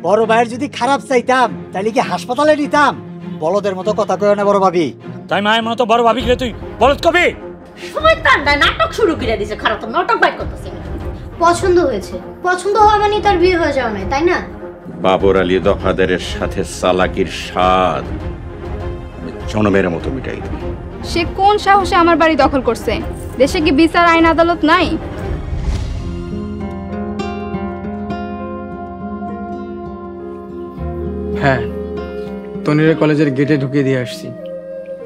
বড় ভাইয়ের যদি খারাপ চাইতাম তাহলে কি হাসপাতালে নিতাম? বলদের মতো কথা কয় না বড় ভাবি। তাই মায়ের মতো বড় ভাবি কে তুই বলদ কবি? শয়তানটা নাটক শুরু করে দিয়েছে, খারাপ তো নাটক বাইর করতেছে। পছন্দ হয়েছে, পছন্দ হওয়া মানে তার বিয়ে হয়ে যাওয়া নয়, তাই না? বাবর আলী দফাদারের সাথে চালাকির স্বাদ জনমের মতো মিটাই দিবি। সে কোন সাহসে আমার বাড়ি দখল করছে? দেশে কি বিচার আইন আদালত নাই? হ্যাঁ, তনির কলেজের গেটে ঢুকিয়ে দিয়ে আসছি।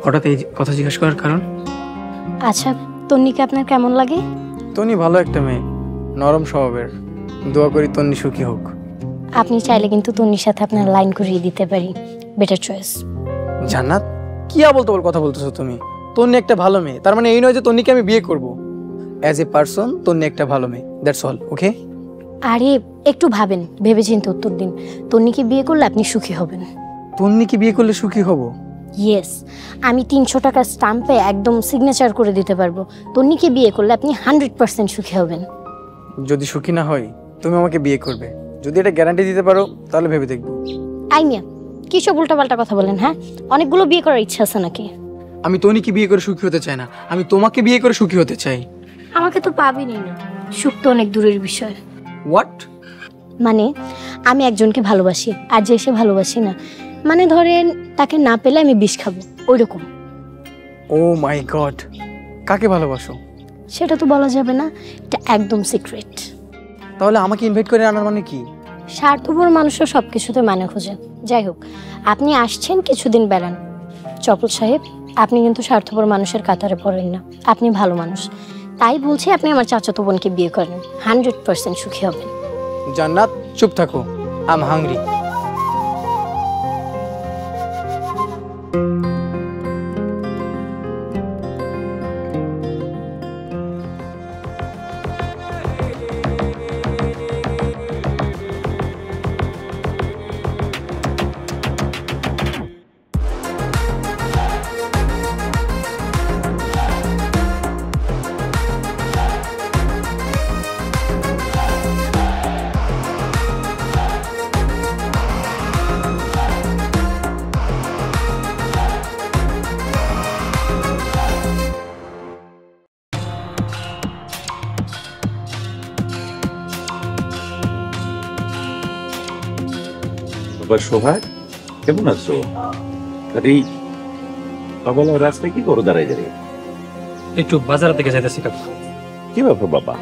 হঠাৎ এই কথা জিজ্ঞেস করার কারণ? আচ্ছা, তন্নিকে আপনার কেমন লাগে? তনি ভালো একটা মেয়ে, নরম স্বভাবের। দোয়া করি তন্নি সুখী হোক। আপনি চাইলে কিন্তু তন্নির সাথে আপনার লাইন করিয়ে দিতে পারি। Better choice. জান্নাত, কি আবল তাবল কথা বলতেছো তুমি? তন্নি একটা ভালো মেয়ে, তার মানে এই নয় যে তন্নিকে আমি বিয়ে করব। অ্যাজ এ পারসন তন্নি একটা ভালো মেয়ে, দ্যাটস অল। ওকে? আরে একটু ভাবেন, ভেবেচিন্তে উত্তর দিন। তন্নিকে বিয়ে করলে আপনি সুখী হবেন। তন্নিকে বিয়ে করলে সুখী হব? ইয়েস, আমি 300 টাকার স্টাম্পে একদম সিগনেচার করে দিতে পারবো। তন্নিকে বিয়ে করলে আপনি 100% সুখী হবেন। যদি সুখী না হই, তুমি আমাকে বিয়ে করবে? যদি এটা গ্যারান্টি দিতে পারো তাহলে ভেবে দেখবো। আই মিয়া, কি সব উল্টাপাল্টা কথা বলেন? হ্যাঁ, অনেকগুলো বিয়ে করার ইচ্ছা আছে নাকি? আমি তনিকে বিয়ে করে সুখী হতে চাই না, আমি তোমাকে বিয়ে করে সুখী হতে চাই। আমাকে তো পাবেনই না, সুখ তো অনেক দূরের বিষয়। হোয়াট? মানে আমি একজনকে ভালোবাসি, আর যে সে ভালোবাসি না, মানে ধরেন তাকে না পেলে আমি বিষ খাবো, ওই রকম। ও মাই গড, কাকে ভালোবাসো? সেটা তো বলা যাবে না, এটা একদম সিক্রেট। তাহলে আমাকে ইনভাইট করে আনার মানে কি? স্বার্থপর মানুষও সব কিছুতে মানে খোঁজে। যাই হোক, আপনি আসছেন কিছুদিন বেড়ান। চপল সাহেব, আপনি কিন্তু স্বার্থপর মানুষের কাতারে পড়েন না, আপনি ভালো মানুষ। তাই বলছি আপনি আমার চাচাতো বোনকে বিয়ে করেন, 100% সুখী হবেন। জান্নাত, চুপ থাকো, আই এম হাংরি। শোভা, কেমন আছো? এই সকালে রাস্তায় কি করো দাঁড়াই দাঁড়িয়ে? একটু বাজার থেকে যাইতেছি কাকু। কি ব্যাপার বাবা,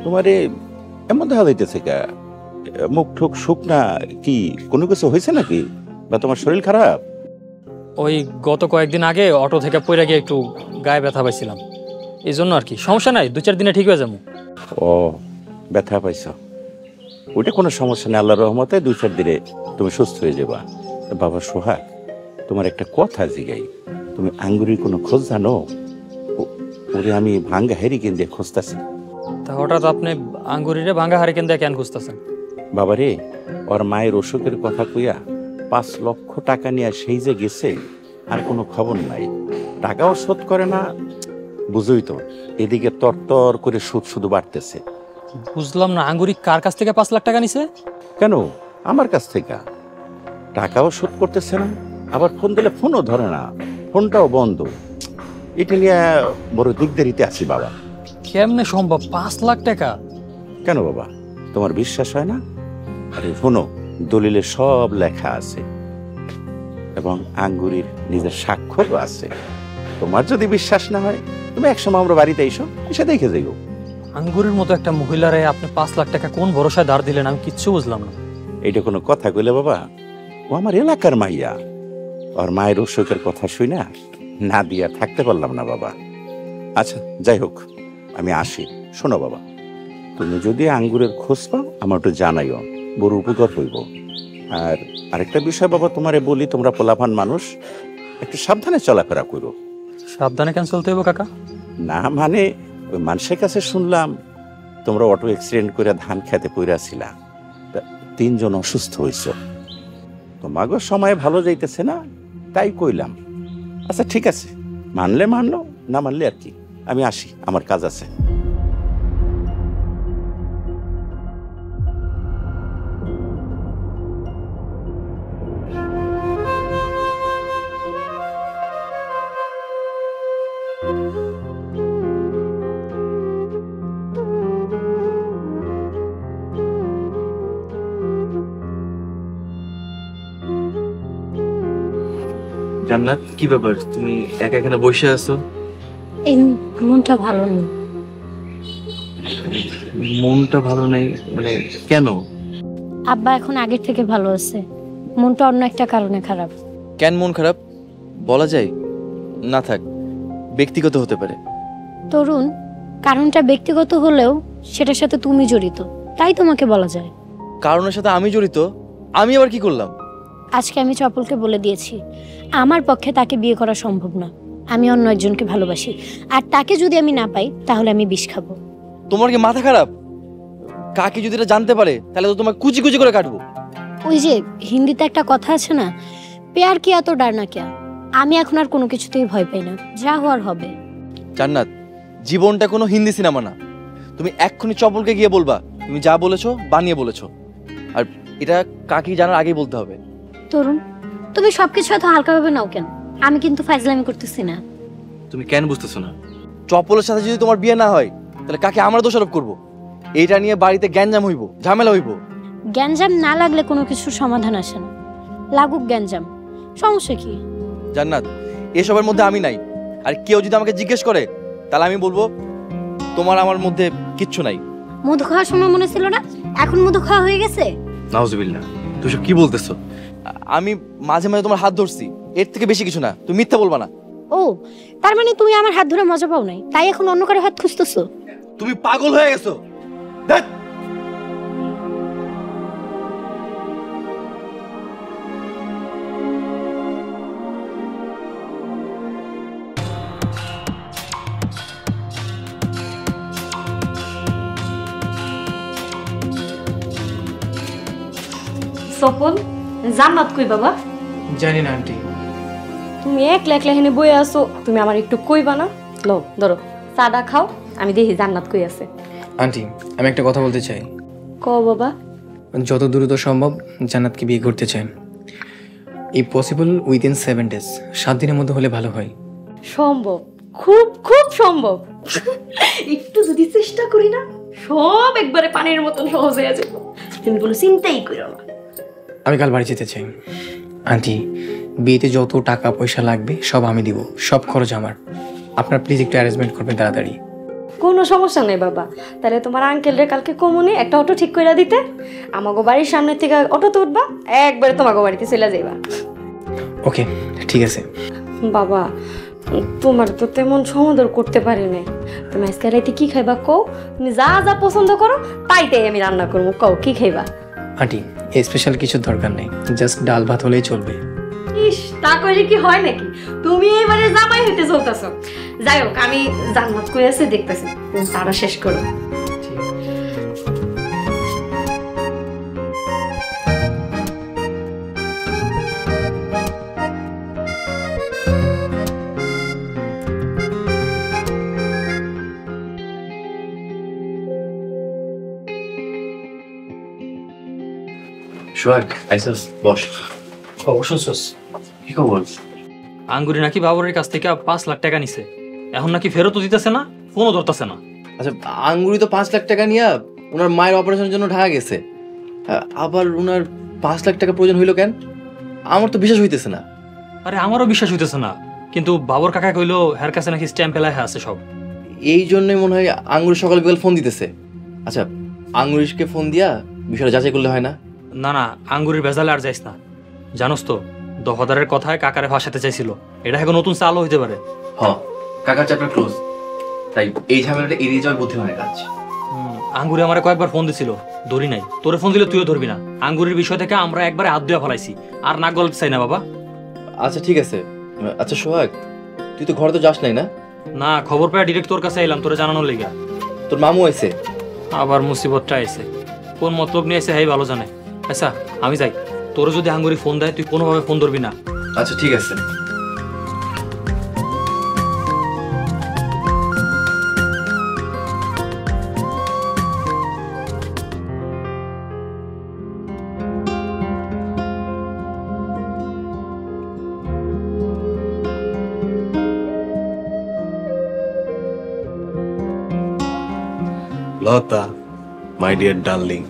তোমারে এমন দেখা যাইতেছে কা? মুখ ঠুক শুকনা, কি কোনো কিছু হয়েছে নাকি? বা তোমার শরীর খারাপ? ওই গত কয়েকদিন আগে অটো থেকে পড়ে গিয়ে একটু গায়ে ব্যথা পাইছিলাম, এই জন্য আর কি। সমস্যা নাই, 2-4 দিনে ঠিক হয়ে যাবো। ও, ব্যথা পাইছ? ওইটা কোনো সমস্যা নেই, আল্লাহর রহমতে 2-4 দিনে তুমি সুস্থ হয়ে যাবা। বাবা সোহাগ, তোমার একটা কথা জিগাই, তুমি আঙ্গুরির কোনো খোঁজ জানো? ওরে আমি ভাঙ্গা হেরিকেন দিয়ে খুঁজতেছি। তা হঠাৎ আপনি আঙ্গুরিরে ভাঙ্গা হারিকেন দিয়ে কেন খুঁজতেছেন? বাবারে, ওর মায়ের অসুখের কথা কইয়া 5 লক্ষ টাকা নিয়ে সেই যে গেছে, আর কোনো খবর নাই। টাকাও শোধ করে না, বুঝই তো। এদিকে তরতর করে সুদ শুধু বাড়তেছে। বুঝলাম না, আঙ্গুরি কার কাছ থেকে 5 লাখ টাকা নিছে? কেন, আমার কাছ থেকে। টাকাও শোধ করতেছে না, আবার ফোন দিলে ফোনও ধরে না, ফোনটাও বন্ধ। এটা নিয়ে বড় দিকদারিতে আছি বাবা। কেমনে সম্ভব 5 লাখ টাকা? কেন বাবা, তোমার বিশ্বাস হয় না? আরে শোনো, দলিলে সব লেখা আছে এবং আঙ্গুরির নিজের স্বাক্ষরও আছে। তোমার যদি বিশ্বাস না হয়, তুমি একসময় আমরা বাড়িতে এসে দেখে যাইও। আঙ্গুরের মতো একটা মহিলারে আপনি 5 লাখ টাকা কোন ভরসায় ধার দিলেন, আমি কিচ্ছু বুঝলাম না। এইটা কোনো কথা কইলে বাবা? ও আমার এলাকার মাইয়া, ওর মায়ের অসুখের কথা শুই না দিয়া থাকতে পারলাম না বাবা। আচ্ছা যাই হোক, আমি আসি। শোনো বাবা, তুমি যদি আঙ্গুরের খোঁজ পাও আমার একটু জানাইও, বড় উপকার হইব। আর আরেকটা বিষয় বাবা তোমারে বলি, তোমরা পোলাপান মানুষ, একটু সাবধানে চলাফেরা করো। সাবধানে কেন চলতে হইব কাকা? না মানে ওই মানুষের কাছে শুনলাম তোমরা অটো অ্যাক্সিডেন্ট করে ধান খেতে পইরাছিলা, 3 জন অসুস্থ হয়েছ। তোমাগো সময় ভালো যাইতেছে না, তাই কইলাম। আচ্ছা ঠিক আছে, মানলে মানলো, না মানলে আর কি। আমি আসি, আমার কাজ আছে। জান্নাত, কি ব্যাপার? তুমি একা এখানে বসে আছো? এই মনটা ভালো নেই। মনটা ভালো নেই মানে কেন? আব্বা এখন আগের থেকে ভালো আছে, মনটা অন্য একটা কারণে খারাপ। কেন মন খারাপ বলা যায়? না থাক, ব্যক্তিগত হতে পারে। তরুণ, কারণটা ব্যক্তিগত হলেও সেটার সাথে তুমি জড়িত, তাই তোমাকে বলা যায়। কারণের সাথে আমি জড়িত? আমি আবার কি করলাম? আজকে আমি চপলকে বলে দিয়েছি আমার পক্ষে তাকে বিয়ে করা সম্ভব না। আমি অন্য একজনকে ভালোবাসি, আর তাকে যদি আমি না পাই তাহলে আমি বিষ খাবো। তোমার কি মাথা খারাপ? কাকি যদি এটা জানতে পারে তাহলে তো তোমার কুচি কুচি করে কাটবো। ওই যে হিন্দিতে একটা কথা আছে না, প্যার কিয়া তো ডার না কিয়া। আমি এখন আর কোনো কিছুতেই ভয় পাই না, যা হওয়ার হবে। জান্নাত, জীবনটা কোনো হিন্দি সিনেমা না। তুমি এক্ষুনি চপলকে গিয়ে বলবা তুমি যা বলেছো বানিয়ে বলেছো, আর এটা কাকি জানার আগেই বলতে হবে। তরুণ, তুমি সবকিছু এত হালকাভাবে নাও কেন? আমি কিন্তু ফাইজলামি করতেছি না। তুমি কেন বুঝতেছো না? চপলের সাথে যদি তোমার বিয়ে না হয় তাহলে কাকে আমরা দোষারোপ করবো? এইটা নিয়ে বাড়িতে গ্যাঞ্জাম হইব, ঝামেলা হইব। গ্যাঞ্জাম না লাগলে কোনো কিছুর সমাধান আসে না, লাগুক গ্যাঞ্জাম, সমস্যা কি? জান্নাত, এসবের মধ্যে আমি নাই। আর কেউ যদি আমাকে জিজ্ঞেস করে তাহলে আমি বলবো তোমার আমার মধ্যে কিচ্ছু নাই। মধু খাওয়ার সময় মনে ছিল না, এখন মধু খাওয়া হয়ে গেছে? নাউজুবিল্লাহ, তুই সব কি বলতেছো? আমি মাঝে মাঝে তোমার হাত ধরছি, এর থেকে বেশি কিছু না। তুমি মিথ্যা বলবা না। ও, তার মানে তুমি আমার হাত ধরে মজা পাও নাই, তাই এখন অন্য কারো হাত খুঁজতেছো? তুমি পাগল হয়ে গেছো। ধ্যাৎ। সফল, জান্নাত কই বাবা? জানি না আন্টি। তুমি একলা একলা হেনে বই আসো, তুমি আমার একটু কইবা না? লো ধরো, চাটা খাও, আমি দেখি জান্নাত কই আছে। আন্টি, আমি একটা কথা বলতে চাই। ক বাবা। যত দ্রুত সম্ভব জান্নাতকে বিয়ে করতে চাই। এই পসিবল উইদিন 7 days, 7 দিনের মধ্যে হলে ভালো হয়। সম্ভব, খুব খুব সম্ভব। একটু যদি চেষ্টা করি না, সব একবারে পানির মতন সহজ হয়ে যাবে। তুমি কোনো চিন্তাই করো না। আমি কাল বাড়ি যেতে চাই। আন্টি, বিয়েতে যত টাকা পয়সা লাগবে সব আমি দিব, সব খরচ আমার। আপনার প্লিজ একটু অ্যারেঞ্জমেন্ট করবেন তাড়াতাড়ি। কোনো সমস্যা নেই বাবা, তাহলে তোমার আঙ্কেলরে কালকে কমনে একটা অটো ঠিক করে দিতে, আমাগো বাড়ির সামনে থেকে অটোতে উঠবা, একবারে তোমাগো বাড়িতে চলে যাইবা। ওকে, ঠিক আছে। বাবা, তোমার তো তেমন সমাদর করতে পারি না। তুমি আজকে রাইতে কি খাইবা কও? তুমি যা যা পছন্দ করো তাই তাই আমি রান্না করবো, কও কি খাইবা? আন্টি, স্পেশাল কিছু দরকার নেই, জাস্ট ডাল ভাত হলেই চলবে। ইস, তা কইলে কি হয় নাকি? তুমি এবারে জামাই হইতে চলতেছো। যাই হোক, আমি জান্নাত কই আছে দেখতেছি, তুমি তারা শেষ করো। সোহাগ, আইসাস, বস। খবর শুনছস? কি খবর? আঙ্গুরি নাকি বাবরের কাছ থেকে 5 লাখ টাকা নিছে, এখন নাকি ফেরতও দিতেছে না, ফোনও ধরতেছে না। আচ্ছা, আঙ্গুরি তো 5 লাখ টাকা নিয়ে ওনার মায়ের অপারেশনের জন্য ঢাকা গেছে, আবার ওনার 5 লাখ টাকা প্রয়োজন হইলো কেন? আমার তো বিশ্বাস হইতেছে না। আরে আমারও বিশ্বাস হইতেছে না, কিন্তু বাবর কাকা কইলো হের কাছে নাকি স্ট্যাম্প এলায় আছে সব। এই জন্যই মনে হয় আঙ্গুরি সকাল বিকাল ফোন দিতেছে। আচ্ছা, আঙ্গুরিশকে ফোন দিয়া বিষয়টা যাচাই করলে হয় না? না না, আঙ্গুরির ভেজালে আর যাইস না। জানোস তো, দফাদারের কথায় কাকারে ফাঁসাতে চাইছিল, এটা এখন নতুন চালও হইতে পারে। হ, কাকার চ্যাপ্টার ক্লোজ, তাই এই ঝামেলাটা এড়িয়ে যাওয়ার বুদ্ধিমানের কাজ। আঙ্গুরি আমারে কয়েকবার ফোন দিছিল, ধরি নাই। তোরে ফোন দিলে তুইও ধরবি না। আঙ্গুরির বিষয় থেকে আমরা একবারে হাত ধুয়ে ফেলাইছি, আর নাক গলাতে চাই না বাবা। আচ্ছা ঠিক আছে। আচ্ছা সোহাগ, তুই তো ঘরে তো যাস নাই না? না, খবর পেয়ে ডিরেক্ট তোর কাছে এলাম, তোরে জানানোর লেগে। তোর মামু আইছে? আবার মুসিবতটা আইছে, কোন মতলব নিয়ে আইছে হেই ভালো জানে। আচ্ছা আমি যাই। তোর যদি আঙ্গুরি ফোন দেয় তুই কোনোভাবে ফোন ধরবি না। আচ্ছা ঠিক আছে। লতা, মাই ডিয়ার ডার্লিং,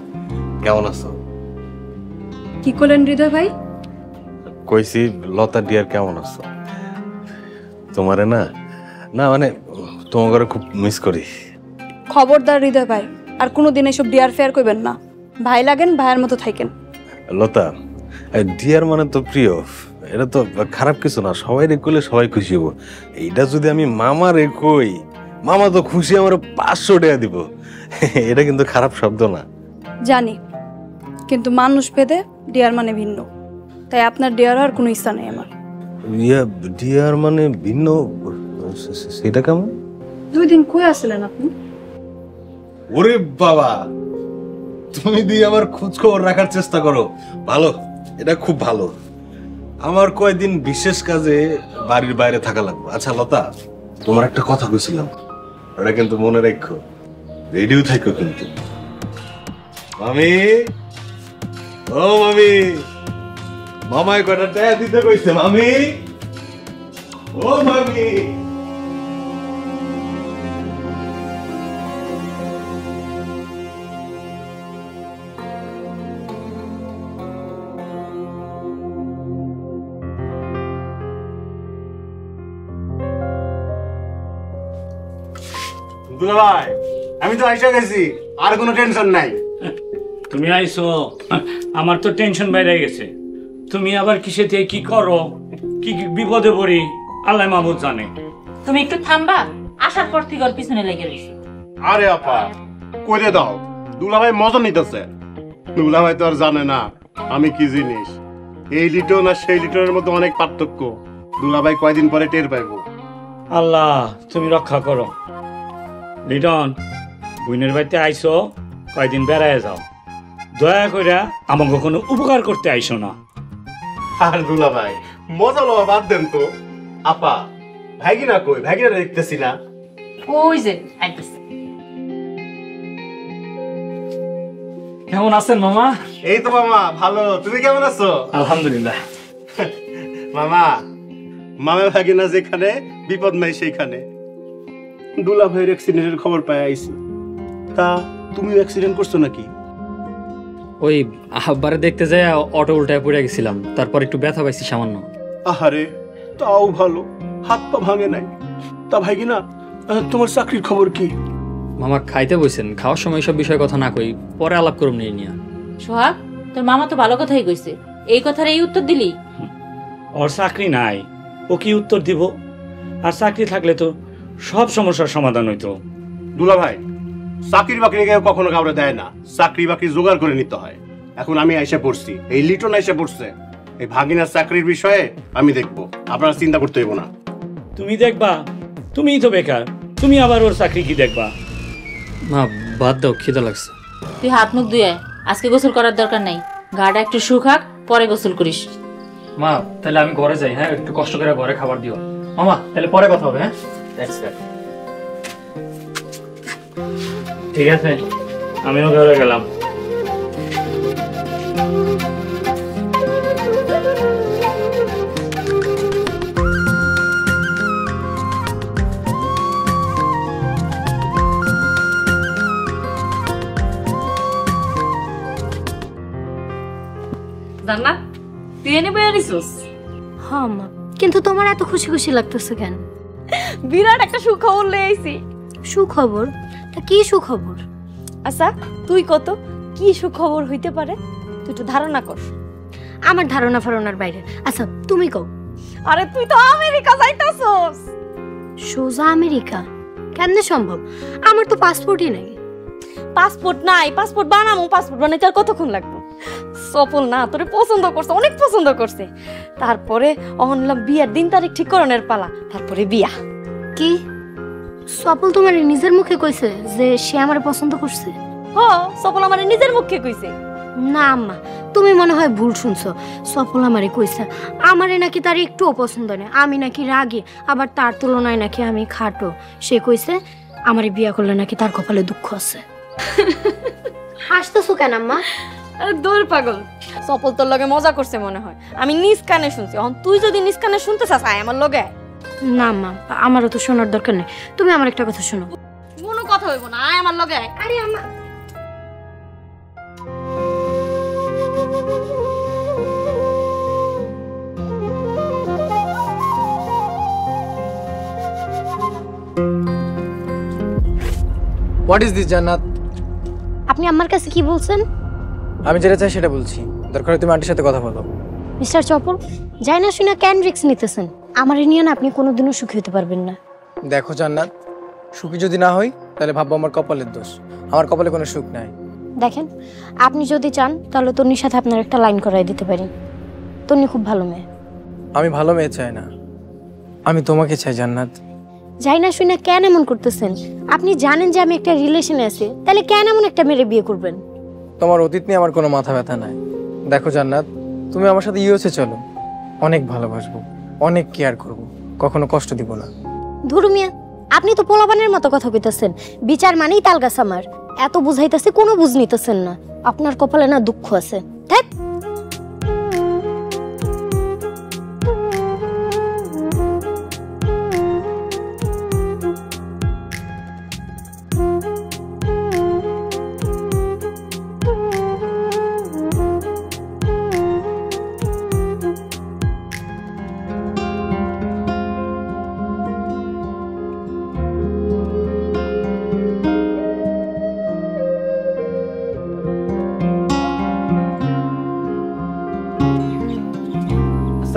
কেমন আছো? কি করলেন হৃদয় ভাই? কইছি লতা ডিয়ার কেমন আছো? তোমারে না না মানে তোমার ঘরে খুব মিস করি। খবরদার হৃদয় ভাই, আর কোনোদিন এসব ডিয়ার ফেয়ার করবেন না। ভাই লাগেন, ভাইয়ের মতো থাকেন। লতা, ডিয়ার মানে তো প্রিয়, এটা তো খারাপ কিছু না, সবাই রে কইলে সবাই খুশি হবো। এইটা যদি আমি মামা রে কই, মামা তো খুশি আমার 500 টাকা দিব। এটা কিন্তু খারাপ শব্দ না। জানি, কিন্তু মানুষ ভেদে ডিয়ার মানে ভিন্ন, তাই আপনার ডিয়ার হওয়ার কোনো ইচ্ছা নেই আমার। ইয়া ডিয়ার মানে ভিন্ন, সেটা কেমন? 2 দিন কই আসলেন আপনি? ওরে বাবা, তুমি দিয়ে আমার খোঁজ খবর রাখার চেষ্টা করো, ভালো, এটা খুব ভালো। আমার কয়েকদিন বিশেষ কাজে বাড়ির বাইরে থাকা লাগবে। আচ্ছা লতা, তোমার একটা কথা কইছিলাম, ওটা কিন্তু মনে রাখো, রেডিও থাকো কিন্তু। মামি, ও মামি, মামায় কয়টা টাকা দিতে কইছে মামি, ও মামি। দুলাভাই, আমি তো আইসা গেছি, আর কোনো টেনশন নাই। তুমি আইছো, আমার তো টেনশন বাইরে গেছে। তুমি আবার কিসে থেকে কি করো, কি কি বিপদে পড়ি আল্লাহ মাহমুদ জানে। তুমি একটু থামবা, আসার পর থেকে ওর পিছনে লেগে রইছি। আরে আপা, কইরে দাও, দুলাভাই মজা নিতেছে। দুলাভাই তো আর জানে না আমি কি জিনিস। এই লিটন আর সেই লিটনের মধ্যে অনেক পার্থক্য। দুলাভাই কয়দিন পরে টের পাইবো। আল্লাহ তুমি রক্ষা করো। লিটন, বুইনের বাড়িতে আইসো, কয়দিন বেড়ায় যাও, দয়া করে আমাকে কোনো উপকার করতে আইসো না। আর দুলাভাই মজা লওয়া বাদ দেন তো। আপা, ভাইগিনা কই? ভাইগিনা দেখতেছি না। ওই যে আইতেছে। কেমন আছেন মামা? এই তো মামা ভালো, তুমি কেমন আছো? আলহামদুলিল্লাহ। মামা, মামা ভাগিনা যেখানে, বিপদ নাই সেইখানে। দুলাভাইয়ের অ্যাক্সিডেন্টের খবর পাই আইছি। তা তুমি অ্যাক্সিডেন্ট করছো নাকি? ওই আব্বারে দেখতে যাই অটো উল্টায় পড়ে গেছিলাম, তারপর একটু ব্যথা পাইছি সামান্য। আহারে, তাও ভালো, হাত পা ভাঙে নাই। তা ভাইগিনা, তোমার চাকরির খবর কি? মামা খাইতে বইছেন, খাওয়ার সময় সব বিষয়ে কথা না কই, পরে আলাপ করুম নিয়ে নিয়া। সোহাগ, তোর মামা তো ভালো কথাই কইছে, এই কথার এই উত্তর দিলি? ওর চাকরি নাই, ও কি উত্তর দিব? আর চাকরি থাকলে তো সব সমস্যার সমাধান হইতো। দুলাভাই, চাকরি বাকরি কেউ কখনো কাউরে দেয় না, চাকরি বাকরি জোগাড় করে নিতে হয়। এখন আমি আইসা পড়ছি, এই লিটন আইসা পড়ছে, এই ভাগিনার চাকরির বিষয়ে আমি দেখবো, আপনারা চিন্তা করতে হইব না। তুমি দেখবা? তুমিই তো বেকার, তুমি আবার ওর চাকরি কি দেখবা? মা বাদ দাও, খিদা লাগছে। তুই হাত মুখ ধুয়ে আয়, আজকে গোসল করার দরকার নাই। গাটা একটু শুকাক, পরে গোসল করিস। মা তাহলে আমি ঘরে যাই, হ্যাঁ, একটু কষ্ট করে ঘরে খাবার দিও। মামা তাহলে পরে কথা হবে, হ্যাঁ? ঠিক আছে, আমিও ঘরে গেলাম। জান্নাত, তুই এনে বইয়া দিছিস? হ্যাঁ মা, কিন্তু তোমার এত খুশি খুশি লাগতেছে কেন? বিরাট একটা সুখবর লয়ে আইছি। সুখবর? তা কি সুখবর? আচ্ছা তুই কত, কি সুখবর হইতে পারে? তুই একটু ধারণা কর। আমার ধারণা ফারণার বাইরে। আচ্ছা তুমি কও। আরে তুই তো আমেরিকা যাইতাছস। সোজা আমেরিকা? কেমনে সম্ভব? আমার তো পাসপোর্টই নাই। পাসপোর্ট নাই? পাসপোর্ট বানামু, পাসপোর্ট বানাইতে আর কতক্ষণ লাগবে? সফল না তোরে পছন্দ করছে, অনেক পছন্দ করছে। তারপরে অনলাম বিয়ার দিন তারিখ ঠিক করণের পালা, তারপরে বিয়া। কি সফল তোমার নিজের মুখে কইছে যে সে আমার পছন্দ করছে? হ, সফল আমার নিজের মুখে কইছে। না আম্মা, তুমি মনে হয় ভুল শুনছো। সফল আমারে কইছে আমারে নাকি তার একটুও পছন্দ নেই, আমি নাকি রাগী, আবার তার তুলনায় নাকি আমি খাটো। সে কইছে আমারে বিয়া করলে নাকি তার কপালে দুঃখ আছে। হাসতেছো কেন আম্মা? দূর পাগল, সফল তোর লগে মজা করছে মনে হয়, আমি নিজ কানে শুনছি। এখন তুই যদি নিজ কানে শুনতে চাস আয় আমার লগে। না আম্মা, আমারও তো শোনার দরকার নেই, তুমি আমার একটা কথা শোনো। কোনো কথা হইব না, আয় আমার লগে আয়। আরে আম্মা, হোয়াট ইজ দিস জান্নাত? আপনি আমার কাছে কি বলছেন? আমি যেটা চাই সেটা বলছি, দরকার হয় তুমি আন্টির সাথে কথা বলো। মিস্টার চপল, যাই না শুনে কেন রিস্ক নিতেছেন? আমার নিয়ে না আপনি কোনোদিনও সুখী হতে পারবেন না। দেখো জান্নাত, সুখী যদি না হই তাহলে ভাববো আমার কপালের দোষ। আমার কপালে কোনো সুখ নাই। দেখেন, আপনি যদি চান তাহলে তন্নির সাথে আপনার একটা লাইন করাই দিতে পারি। তন্নি খুব ভালো মেয়ে। আমি ভালো মেয়ে চাই না, আমি তোমাকে চাই জান্নাত। যাই না শুনে কেন এমন করতেছেন? আপনি জানেন যে আমি একটা রিলেশনে আছি, তাহলে কেন এমন একটা মেরে বিয়ে করবেন? তোমার অতীত নিয়ে আমার কোনো মাথা ব্যথা নাই। দেখো জান্নাত, তুমি আমার সাথে ইউএসএ চলো, অনেক ভালোবাসবো, অনেক কেয়ার করব, কখনো কষ্ট দিব না। ধুরু মিয়া, আপনি তো পোলাপানের মতো কথা কইতাছেন। বিচার মানেই তালগাছ আমার। এত বুঝাইতেছে কোনো বুঝ নিতেছেন না। আপনার কপালে না দুঃখ আছে। ধ্যাৎ।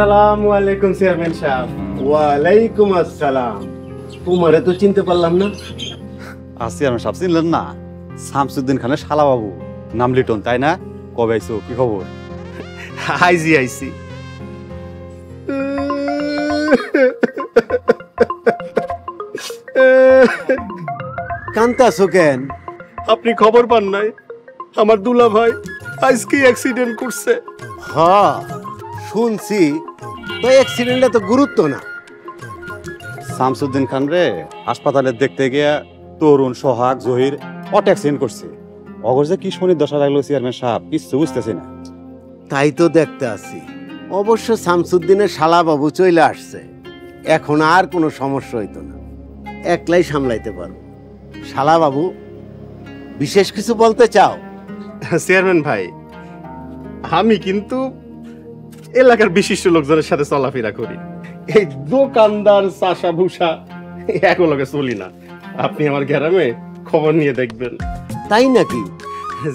আসসালামু আলাইকুম চেয়ারম্যান সাহেব। ওয়ালাইকুম আসসালাম। তোমারে তো চিনতে পারলাম না। চেয়ারম্যান সাহেব চিনলেন না? শামসুদ্দিন খানের শালা বাবু, নাম লিটন, তাই না? কবে আইছো, কি খবর? আইছি কান্তা আছো কেন? আপনি খবর পান নাই? আমার দুলা ভাই আজকে অ্যাক্সিডেন্ট করছে। হ্যাঁ শুনছি, তো অ্যাক্সিডেন্টটা তো গুরুত্ব না। শামসুদ্দিন খান রে হাসপাতালে দেখতে গিয়া তরুণ, সোহাগ, জহির অটো অ্যাক্সিডেন্ট করছে। অগর যে কি শনির দশা লাগলো চেয়ারম্যান সাহেব, কিছু বুঝতেছি না। তাই তো দেখতে আসি। অবশ্য শামসুদ্দিনের শালা বাবু চলে আসছে, এখন আর কোনো সমস্যা হইতো না, একলাই সামলাইতে পারো। শালা বাবু, বিশেষ কিছু বলতে চাও? চেয়ারম্যান ভাই, আমি কিন্তু এলাকার বিশিষ্ট লোকজনের সাথে চলাফেরা করি। এই দোকানদার চাষা ভুষা একলগে চলি না। আপনি আমার গ্রামে খবর নিয়ে দেখবেন। তাই নাকি?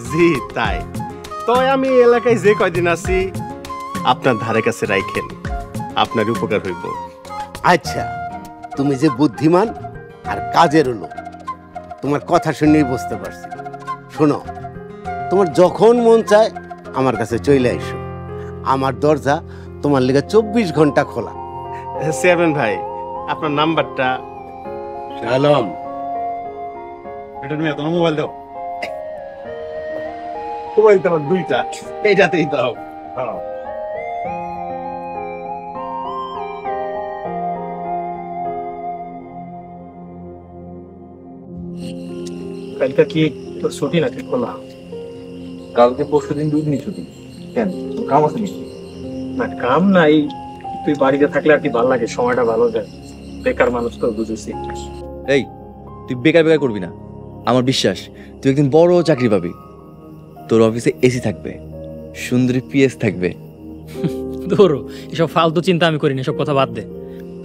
জি তাই। তো আমি এলাকায় যে কয়দিন আছি আপনার ধারে কাছে রাখেন, আপনার উপকার হইব। আচ্ছা, তুমি যে বুদ্ধিমান আর কাজের লোক, তোমার কথা শুনেই বুঝতে পারছি। শোনো, তোমার যখন মন চায় আমার কাছে চলে আইসো, আমার দরজা তোমার লেগে 24 ঘন্টা খোলা। চেয়ারম্যান ভাই, আপনার নাম্বারটা? শালম, এটা তুমি এত মোবাইল দাও। মোবাইল তো আমার দুইটা, এইটাতেই দাও। কালকে কি তোর ছুটি নাকি খোলা? কালকে পরশুদিন 2 দিনই ছুটি। কেন, কাম আছে নাকি? না কাম নাই, তুই বাড়িতে থাকলে আর কি ভালো লাগে, সময়টা ভালো যায়। বেকার মানুষ তো বুঝেছি। এই, তুই বেকার বেকার করবি না। আমার বিশ্বাস তুই একদিন বড় চাকরি পাবি। তোর অফিসে এসি থাকবে, সুন্দরী পিএস থাকবে। ধরো এসব ফালতু চিন্তা আমি করি না, সব কথা বাদ দে।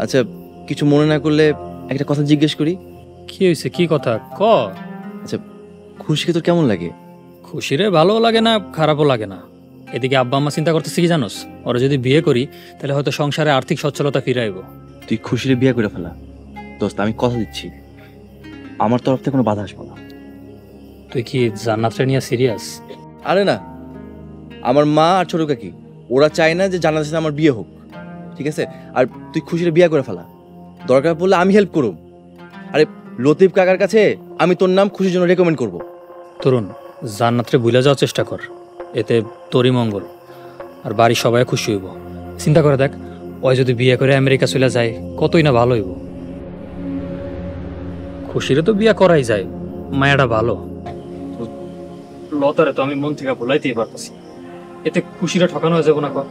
আচ্ছা, কিছু মনে না করলে একটা কথা জিজ্ঞেস করি। কি হয়েছে, কি কথা ক? আচ্ছা, খুশিকে তোর কেমন লাগে? খুশিরে ভালো লাগে না, খারাপও লাগে না। এদিকে আব্বা আম্মা চিন্তা করতেছে কি জানোস, ওরা যদি বিয়ে করি তাহলে হয়তো সংসারে আর্থিক সচ্ছলতা ফিরে আইব। তুই খুশিরে বিয়ে করে ফেলা দোস্ত, আমি কথা দিচ্ছি, আমার তরফ থেকে কোনো বাধা আসবে না। তুই কি জান্নাতরে নিয়ে সিরিয়াস? আরে না, আমার মা আর ছোট কাকি ওরা চায় না যে জান্নাতের সাথে আমার বিয়ে হোক, ঠিক আছে? আর তুই খুশিরে বিয়ে করে ফেলা, দরকার পড়লে আমি হেল্প করব। আরে লতিফ কাকার কাছে আমি তোর নাম খুশির জন্য রেকমেন্ড করব। তরুণ, জান্নাতরে ভুলে যাওয়ার চেষ্টা কর। এতে তোরই মঙ্গল, আর বাড়ির সবাই খুশি হইব। চিন্তা করে দেখ, ওই যদি বিয়ে করে আমেরিকা চলে যায় কতই না ভালো হইব। খুশিরে তো বিয়ে করাই যায়, মায়াটা ভালো। লতারে তো আমি মন থেকে ভুলাইতেই পারতেছি, এতে খুশিরা ঠকানো হয়ে যাবো না? কর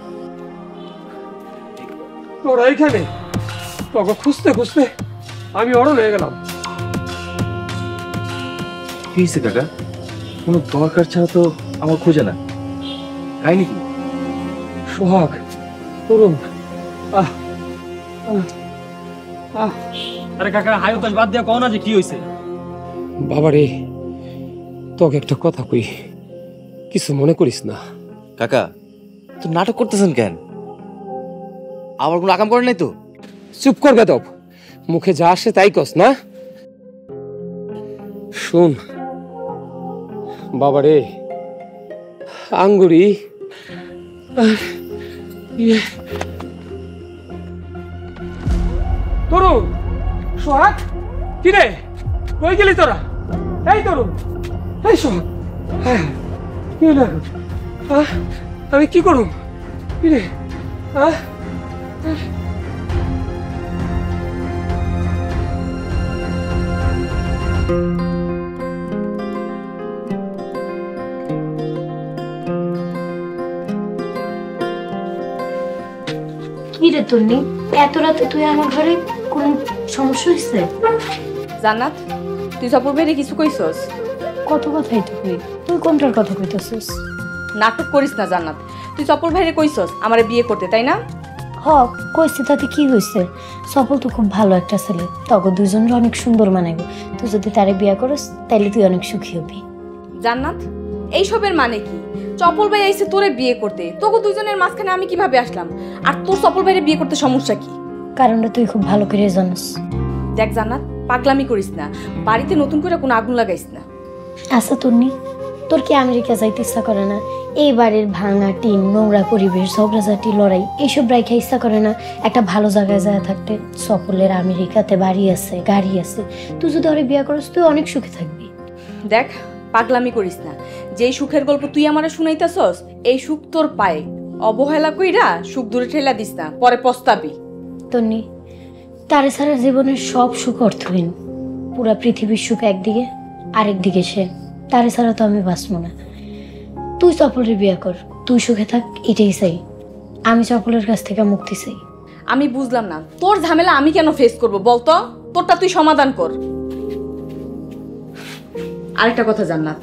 তোরা এইখানে তোকে খুঁজতে খুঁজতে আমি অড়ন হয়ে গেলাম। কি হয়েছে কাকা? কোনো দরকার ছাড়া তো আমার খোঁজে না, কাহিনি কি? সোহাগ, তরুণ, আরে কাকা হাই উতাস বাদ দিয়া কও না যে কি হইছে। বাবারে, তোকে একটা কথা কই, কিছু মনে করিস না। কাকা তো নাটক করতেছেন কেন? আমার কোনো আকাম করে নাই তো? চুপ কর বেদব, মুখে যা আসে তাই কস না। শুন বাবারে, আঙ্গুরি তরুণ, সোহাগ, কি রে কই গেলি তোরা? এই তরুণ, এই সোহাগ, কি হলো? আমি কি করুম? কি রে? কি রে তন্নি, এত রাতে তুই আমার ঘরে, কোনো সমস্যা হয়েছে? জান্নাত, তুই সপুর ভাইরে কিছু কইছস? কত কথাই তো কই, তুই কোনটার কথা কইতেছিস? নাটক করিস না জান্নাত, তুই সপুর ভাইরে কইছস আমারে বিয়ে করতে, তাই না? হ কইছি, তাতে কি হয়েছে? সফল তো খুব ভালো একটা ছেলে, তখন দুজনের অনেক সুন্দর মানাইব। তুই যদি তারে বিয়ে করিস তাইলে তুই অনেক সুখী হবি। জান্নাত, এইসবের মানে কি? চপল ভাই আইছে তোরে বিয়ে করতে, তোকে দুজনের মাঝখানে আমি কিভাবে আসলাম? আর তোর চপল ভাইরে বিয়ে করতে সমস্যা কি? কারণটা তুই খুব ভালো করে জানিস। দেখ জান্নাত, পাগলামি করিস না, বাড়িতে নতুন করে কোনো আগুন লাগাইস না। আচ্ছা তন্নি, তোর কি আমেরিকা যাইতে ইচ্ছা করে না? এই বাড়ির ভাঙা টিন, নোংরা পরিবেশ, ঝগড়াঝাটি, লড়াই, এইসব রাইখা ইচ্ছা করে না একটা ভালো জায়গায় যায় থাকতে? সফলের আমেরিকাতে বাড়ি আছে, গাড়ি আছে, তুই যদি ওরে বিয়ে করিস তুই অনেক সুখে থাকবি। দেখ পাগলামি করিস না, যেই সুখের গল্প তুই আমারে শুনাইতাছস এই সুখ তোর পায়ে, অবহেলা কইরা সুখ দূরে ঠেলা দিস না, পরে পস্তাবি। তন্নি, তারে সারা জীবনের সব সুখ অর্থহীন। পুরা পৃথিবীর সুখ একদিকে, আরেকদিকে সে। তারে ছাড়া তো আমি বাঁচবো না। তুই চপলের বিয়ে কর, তুই সুখে থাক, এটাই চাই। আমি চপলের কাছ থেকে মুক্তি চাই। আমি বুঝলাম না তোর ঝামেলা আমি কেন ফেস করব, বলতো? তোরটা তুই সমাধান কর। আরেকটা কথা জান্নাত,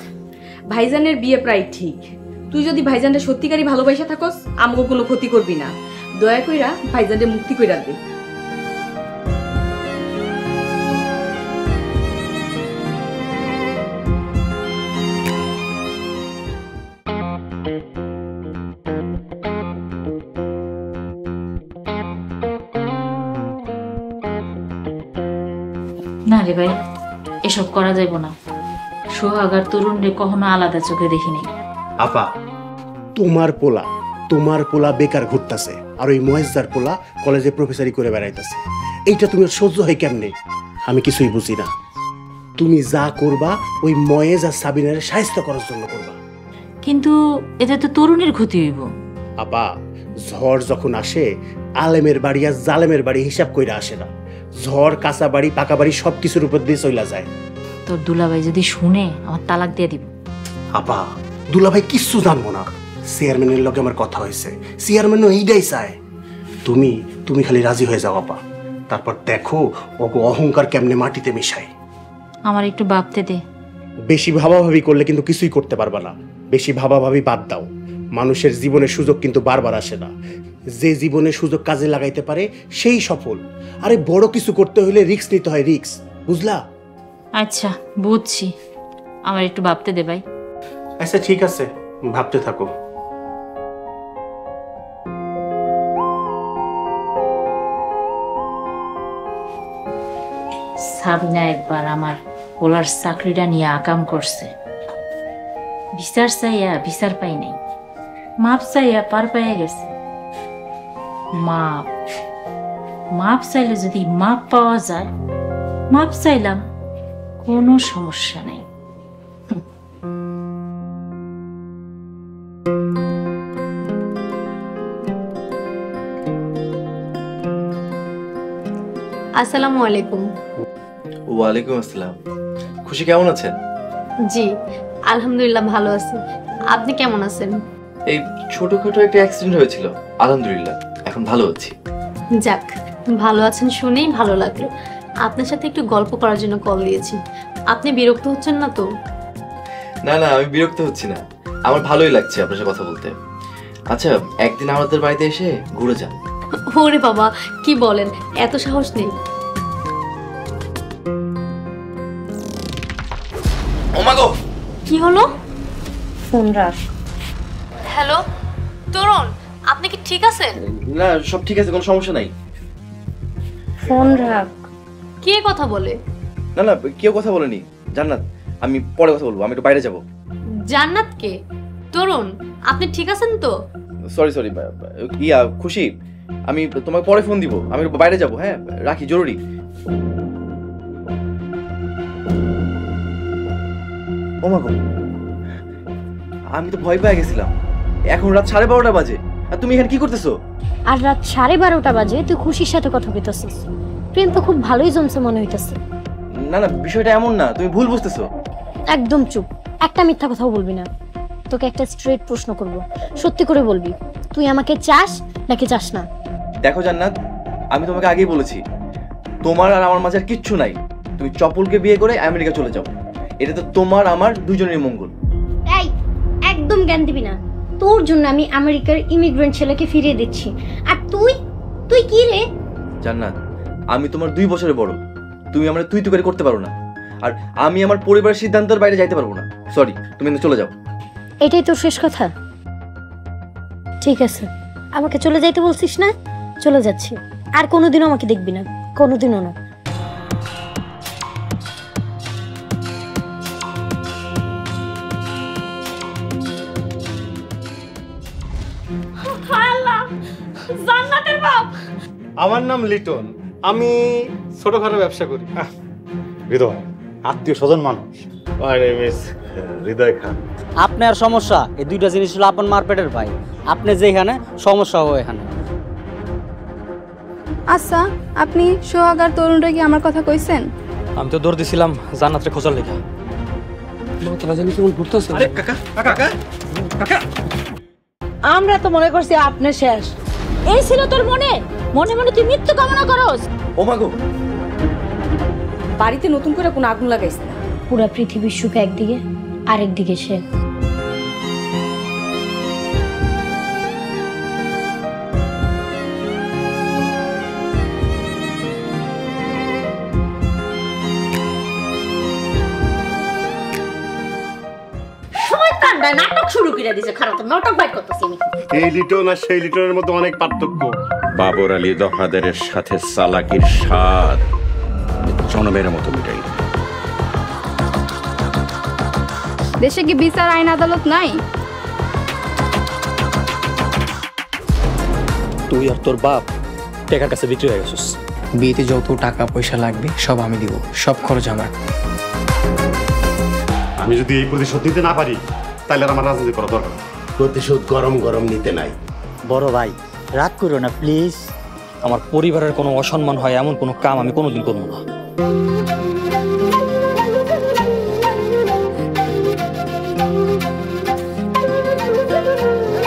ভাইজানের বিয়ে প্রায় ঠিক। তুই যদি ভাইজানটা সত্যিকারই ভালোবাসা থাকস আমাকে কোনো ক্ষতি করবি না। দয়া কইরা ভাইজানকে মুক্তি কইরা দে। না রে ভাই, এসব করা যাইব না। সোহাগ আর তরুণ রে কখনো আলাদা চোখে দেখিনি। আপা, তোমার পোলা বেকার ঘুরতাছে, আর ওই মহেশদার পোলা কলেজে প্রফেসরি করে বেড়াইতেছে। এইটা তুমি সহ্য হয় কেমনে? আমি কিছুই বুঝি না। তুমি যা করবা ওই মহেজ আর সাবিনারে সাহায্য করার জন্য করবা। কিন্তু এতে তো তরুণের ক্ষতি হইব। আপা, ঝড় যখন আসে আলেমের বাড়ি আর জালেমের বাড়ি হিসাব কইরা আসে না। ঝড়, কাঁচা বাড়ি, পাকা বাড়ি সবকিছুর উপর দিয়ে চইলা যায়। তোর দুলাভাই যদি শুনে আমার তালাক দিয়ে দিব। আপা, দুলাভাই কিচ্ছু জানবো না। চেয়ারম্যানের লগে আমার কথা হয়েছে, চেয়ারম্যানও এইটাই চায়। তুমি খালি রাজি হয়ে যাও আপা, তারপর দেখো ওগো অহংকার কেমনে মাটিতে মিশায়। আমার একটু ভাবতে দে। বেশি ভাবাভাবি করলে কিন্তু কিছুই করতে পারবা না। বেশি ভাবাভাবি বাদ দাও। মানুষের জীবনের সুযোগ কিন্তু বারবার আসে না। যে জীবনের সুযোগ কাজে লাগাইতে পারে সেই সফল। আরে বড় কিছু করতে হলে রিস্ক নিতে হয়, রিস্ক, বুঝলা? আচ্ছা বুঝছি, আমার একটু ভাবতে দে ভাই। আচ্ছা ঠিক আছে, ভাবতে থাকো। সাবিনা একবার আমার পোলার চাকরিটা নিয়ে আকাম করছে। বিচার চাইয়া বিচার পাই নাই, মাপ চাইয়া পার পাইয়া গেছে। মাপ চাইলে যদি মাপ পাওয়া যায়, মাপ চাইলাম, কোনো সমস্যা নাই। আসসালামু আলাইকুম। ওয়ালাইকুম আসসালাম। খুশি কেমন আছেন? জি আলহামদুলিল্লাহ ভালো আছি, আপনি কেমন আছেন? এই ছোটখাটো একটা অ্যাক্সিডেন্ট হয়েছিল, আলহামদুলিল্লাহ এখন ভালো আছি। যাক, ভালো আছেন শুনেই ভালো লাগলো। আপনার সাথে একটু গল্প করার জন্য কল দিয়েছি। আপনি বিরক্ত হচ্ছেন না তো? না না, আমি বিরক্ত হচ্ছি না, আমার ভালোই লাগছে আপনার সাথে কথা বলতে। আচ্ছা, একদিন আমাদের বাড়িতে এসে ঘুরে যান। ওরে বাবা, কি বলেন, এত সাহস নেই। ওমাগো, কি হলো? ফোন রাখ। হ্যালো তরুণ, আপনি কি ঠিক আছেন? না, সব ঠিক আছে, কোনো সমস্যা নাই। ফোন রাখ। কে কথা বলে? না না, কেউ কথা বলেনি। জান্নাত, আমি পরে কথা বলবো, আমি একটু বাইরে যাব। জান্নাত কে? তরুণ, আপনি ঠিক আছেন তো? সরি সরি, ইয়া খুশি, আমি তোমাকে পরে ফোন দিব, আমি একটু বাইরে যাব। হ্যাঁ রাখি, জরুরি। ওমাগো, আমি তো ভয় পেয়ে গেছিলাম। এখন রাত 12:30 বাজে, আর তুমি এখানে কি করতেছো? আর রাত 12:30 বাজে তুই খুশির সাথে কথা বলতেছিস? প্রেম তো খুব ভালোই জমছে মনে হইতেছে। না না, বিষয়টা এমন না, তুমি ভুল বুঝতেছো। একদম চুপ, একটা মিথ্যা কথাও বলবি না। তোকে একটা স্ট্রেট প্রশ্ন করব, সত্যি করে বলবি, তুই আমাকে চাস নাকি চাস না? দেখো জান্নাত, আমি তোমাকে আগেই বলেছি, তোমার আর আমার মাঝে আর কিচ্ছু নাই। তুমি চপলকে বিয়ে করে আমেরিকা চলে যাও, এটা তো তোমার আমার দুজনের মঙ্গল। এই একদম জ্ঞান দিবি না। তোর জন্য আমি আমেরিকার ইমিগ্রেন্ট ছেলেকে ফিরিয়ে দিচ্ছি, আর তুই তুই কি রে? জান্নাত, আমি তোমার 2 বছরের বড়, তুমি আমার তুই তুকারি করতে পারো না, আর আমি আমার পরিবারের সিদ্ধান্তের বাইরে যাইতে পারবো না। সরি, তুমি চলে যাও। এটাই তোর শেষ কথা? ঠিক আছে, আমাকে চলে যাইতে বলছিস না, চলে যাচ্ছি। আর কোনোদিনও আমাকে দেখবি না, কোনোদিনও না। জান্নাতের বাপ। আমার নাম লিটন, আমি ছোটখাটো ব্যবসা করি। হৃদয় আত্মীয় স্বজন মানুষ। My name is Hridoy Khan. আপনার সমস্যা এই দুইটা জিনিস হলো আপন মারপেটের ভাই। আপনি যেখানে সমস্যা হয় এখানে। আচ্ছা, আপনি সোহাগ আর তরুণরা কি আমার কথা কইছেন? আমি তো দৌড় দিছিলাম জান্নাতের খোঁজার লেখা। আরে কাকা কাকা কাকা, আমরা তো মনে করছি আপনি শেষ। এই ছিল তোর মনে? মনে মনে তুই মৃত্যু কামনা করস? ওমাগো, বাড়িতে নতুন করে কোনো আগুন লাগাইছে না। পুরা পৃথিবীর সুখ একদিকে, আরেকদিকে সে। নাটক শুরু করে দিছে, খারাপ নাটক বাইর করতেছি আমি। এই লিটন আর সেই লিটনের মধ্যে অনেক পার্থক্য। বাবর আলী দফাদারের সাথে চালাকির স্বাদ জনমের মতো মিটাই। দেশে কি বিচার আইন আদালত নাই? তুই আর তোর বাপ টাকার কাছে বিক্রি হয়ে গেছিস। বিয়েতে যত টাকা পয়সা লাগবে সব আমি দিব, সব খরচ আমার। আমি যদি এই প্রতিশোধ নিতে না পারি তাহলে আমার রাজনীতি করা দরকার। প্রতিশোধ গরম গরম নিতে নাই। বড় ভাই রাগ করো না প্লিজ। আমার পরিবারের কোনো অসম্মান হয় এমন কোনো কাম আমি কোনোদিন করবো না।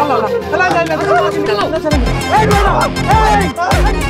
আল্লাহ আল্লাহ আল্লাহ আল্লাহ আল্লাহ আল্লাহ আল্লাহ আল্লাহ আল্লাহ আল্লাহ আল্লাহ আল্লাহ